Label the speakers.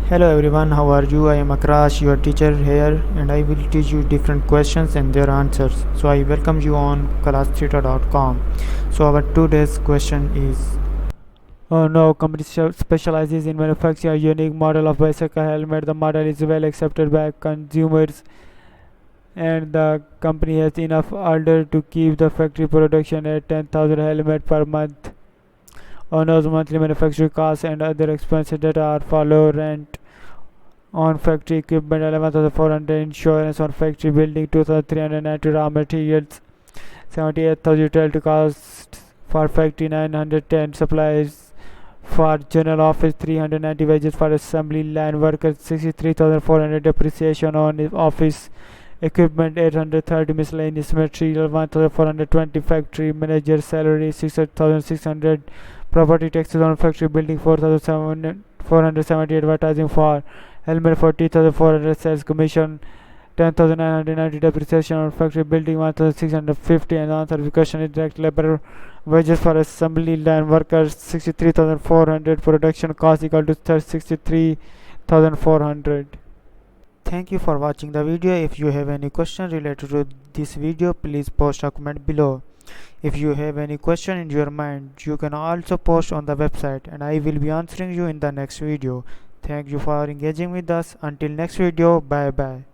Speaker 1: Hello everyone, how are you? I am Akrash, your teacher here, and I will teach you different questions and their answers. So I welcome you on classtheta.com. So our today's question is
Speaker 2: Ohno Company specializes in manufacturing a unique model of bicycle helmet. The model is well accepted by consumers, and the company has enough order to keep the factory production at 10,000 helmets per month. Ohno's monthly manufacturing costs and other expenses that are follow: rent on factory equipment 11,400, insurance on factory building 2,390, raw materials 78,000, utility costs for factory 910, supplies for general office 390, wages for assembly line workers 63,400, depreciation on office equipment 830, miscellaneous material 1,420, factory manager salary 6,600, property taxes on factory building 4,470, advertising for helmet 40,400, sales commission 10,990, depreciation on factory building 1,650, and answer the question is direct labor wages for assembly line workers 63,400, production cost equal to 63,400.
Speaker 1: thank you for watching the video. If you have any question related to this video, please post a comment below. If you have any question in your mind, you can also post on the website and I will be answering you in the next video. Thank you for engaging with us. Until next video, bye bye.